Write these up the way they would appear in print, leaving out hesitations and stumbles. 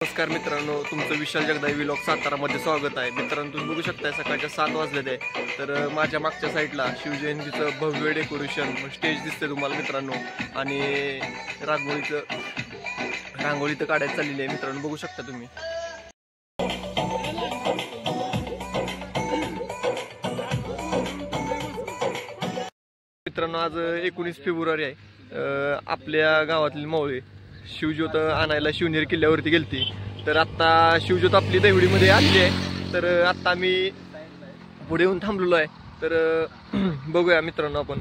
नमस्कार मित्रांनो, तुमचं विशाल जगदाई व्लॉग सातारामध्ये स्वागत आहे. मित्रांनो, तुम्ही बघू शकता सकाळच्या 7 वाजलेले आहे. तर माझ्या मागच्या साईडला शिवजयंतीचं भव्य डेकोरेशन स्टेज दिसते तुम्हाला मित्रांनो, आणि रांगोळी तर काढायला चाललेली आहे मित्रांनो, बघू शकता तुम्ही. मित्रांनो, आज 19 फेब्रुवारी आहे. आपल्या गावातील मावळे शिवज्योत आणायला शिवनेरी किल्ल्यावरती गेलती. तर आत्ता शिवज्योत आपली दहिवडीमध्ये आली आहे. तर आत्ता आम्ही पुढे येऊन थांबलेलो आहे. तर बघूया मित्रांनो आपण.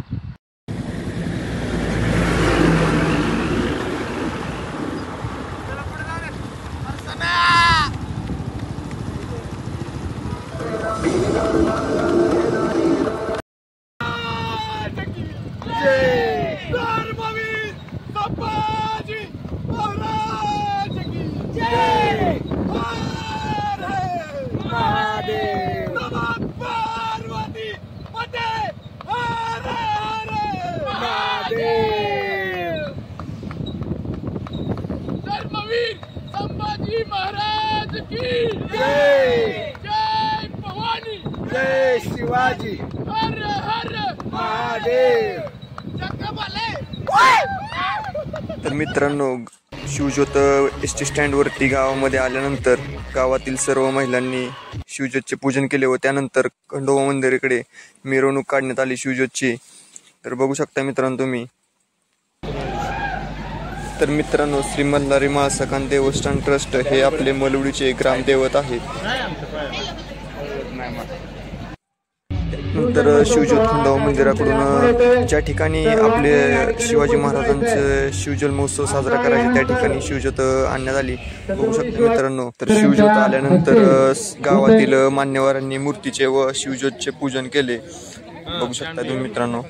संभाजी महाराज की जय, जय भवानी, जय शिवाजी, हर हर महादेव. तर मित्रांनो, शिवज्योत एसटी स्टँडवरती गावामध्ये आल्यानंतर गावातील सर्व महिलांनी शिवज्योतचे पूजन केले व त्यानंतर खंडोबा मंदिराकडे मिरवणूक काढण्यात आली शिवज्योतची. तर बघू शकता मित्रांनो तुम्ही. तर मित्रांनो, श्री मल्हारी महासखान देवस्थान ट्रस्ट हे आपले मलवडीचे ग्रामदैवत आहेत. नंतर शिवज्योत खंडोबा मंदिराकडून ज्या ठिकाणी आपले शिवाजी महाराजांचं शिवजन्म महोत्सव साजरा करायचे त्या ठिकाणी शिवज्योत आणण्यात आली, बघू शकता मित्रांनो. तर शिवज्योत आल्यानंतर गावातील मान्यवरांनी मूर्तीचे व शिवज्योतचे पूजन केले, बघू शकता तुम्ही मित्रांनो.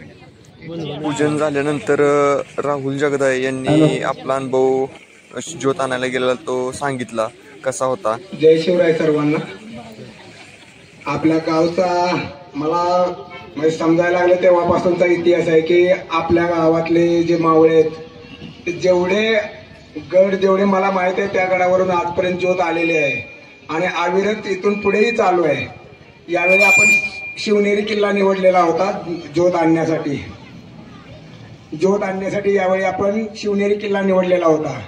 पूजन झाल्यानंतर राहुल जगदाळे यांनी आपला अनुभव ज्योत आणायला गेलेला तो सांगितला, कसा होता. जय शिवराय सर्वांना. आपल्या गावचा मला म्हणजे समजायला लागलं तेव्हापासूनचा इतिहास आहे की आपल्या गावातले जे मावळे आहेत, जेवढे मला माहित आहे त्या गडावरून आजपर्यंत ज्योत आलेली आहे आणि अविरत इथून पुढेही चालू आहे. यावेळी आपण शिवनेरी किल्ला निवडलेला होता ज्योत आणण्यासाठी. यावेळी आपण शिवनेरी किल्ला निवडलेला होता.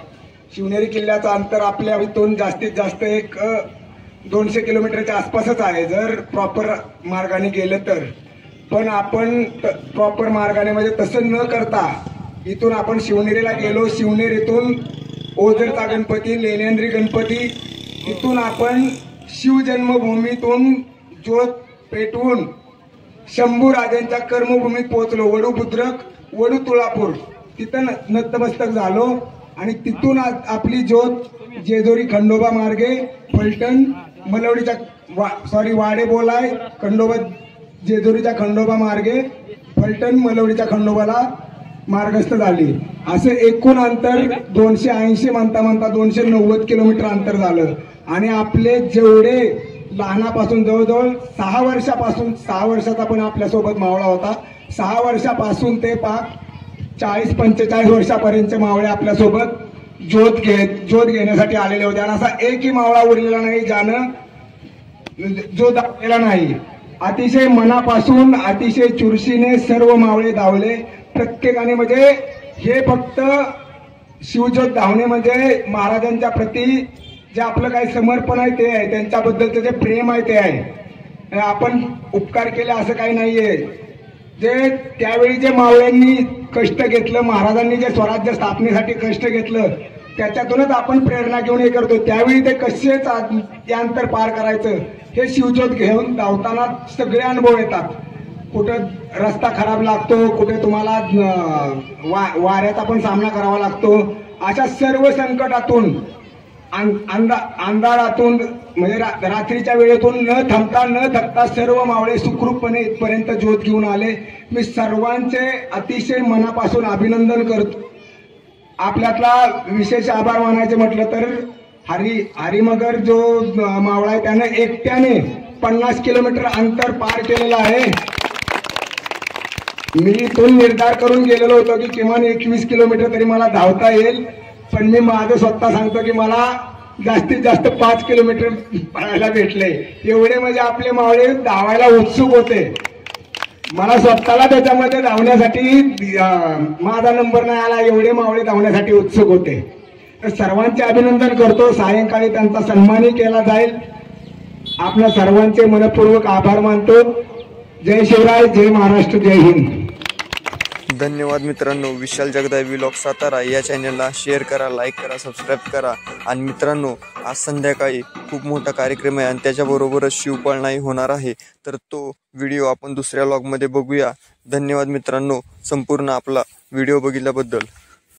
शिवनेरी किल्ल्याचं अंतर आपल्या इथून जास्तीत जास्त एक 200 किलोमीटरच्या आसपासच आहे जर प्रॉपर मार्गाने गेलं तर. पण आपण प्रॉपर मार्गाने म्हणजे तसं न करता इथून आपण शिवनेरीला गेलो. शिवनेरीतून ओझरचा गणपती, लेण्यांद्री गणपती, इथून आपण शिवजन्मभूमीतून ज्योत पेटवून शंभू राजांच्या कर्मभूमीत पोहोचलो. वडू बुद्रक, वडू तुळापूर, तिथं नतमस्तक झालो आणि तिथून आपली ज्योत जेजुरी खंडोबा मार्गे फलटण मलवडीच्या वाडे बोलाय खंडोबा, जेजुरीच्या खंडोबा मार्गे फलटण मलवडीच्या खंडोबाला मार्गस्थ झाली. असं एकूण अंतर 280 म्हणता 290 किलोमीटर अंतर झालं. आणि आपले जेवढे लहानापासून जवळजवळ 6 वर्षाचा पण आपल्यासोबत मावळा होता. 6 वर्षापासून ते 40-45 वर्षापर्यंतचे मावळे आपल्यासोबत ज्योत घेण्यासाठी आलेले होते. आणि असा एकही मावळा उरलेला नाही ज्यानं ज्योत दाखवलेला नाही. अतिशय मनापासून, अतिशय चुरशीने सर्व मावळे धावले प्रत्येकाने. म्हणजे हे फक्त शिवज्योत धावणे म्हणजे महाराजांच्या प्रती जे आपलं काही समर्पण आहे ते आहे, त्यांच्याबद्दलचं जे प्रेम आहे ते आहे. आपण उपकार केले असं काही नाहीये. जे त्यावेळी जे मावळ्यांनी कष्ट घेतलं, महाराजांनी जे स्वराज्य स्थापनेसाठी कष्ट घेतलं, त्याच्यातूनच आपण प्रेरणा घेऊन हे करतो. त्यावेळी ते कसे ते अंतर पार करायचं हे शिवज्योत घेऊन धावताना सगळे अनुभव येतात. कुठं रस्ता खराब लागतो, कुठे तुम्हाला वाऱ्याचा पण सामना करावा लागतो. अशा सर्व संकटातून, अंधारातून म्हणजे रात्रीच्या वेळेतून न थकता सर्व मावळे सुखरूपपणे इथपर्यंत ज्योत घेऊन आले. मी सर्वांचे अतिशय मनापासून अभिनंदन करतो. आपल्यातला विशेष आभार मानायचे म्हटलं तर हरिमगर जो मावळा आहे त्याने एकट्याने 50 किलोमीटर अंतर पार केलेलं आहे. मी इथून निर्धार करून गेलेलो होतो की किमान 21 किलोमीटर तरी मला धावता येईल, पण मी माझं स्वतः सांगतो की मला जास्तीत जास्त 5 किलोमीटर पळायला भेटले. एवढे म्हणजे आपले मावळे धावायला उत्सुक होते. मला स्वतःला त्याच्यामध्ये धावण्यासाठी माझा नंबर नाही आला, एवढे मावळे धावण्यासाठी उत्सुक होते. तर सर्वांचे अभिनंदन करतो. सायंकाळी त्यांचा सन्मानही केला जाईल. आपल्या सर्वांचे मनपूर्वक आभार मानतो. जय शिवराय, जय महाराष्ट्र, जय हिंद. धन्यवाद मित्रांनो. विशाल जगदाळे व्लॉग सातारा या चॅनलला शेअर करा, लाईक करा, सबस्क्राईब करा. आणि मित्रांनो, आज संध्याकाळी खूप मोठा कार्यक्रम आहे आणि त्याच्याबरोबरच शिवपळणाही होणार आहे. तर तो व्हिडिओ आपण दुसऱ्या व्लॉगमध्ये बघूया. धन्यवाद मित्रांनो, संपूर्ण आपला व्हिडिओ बघितल्याबद्दल.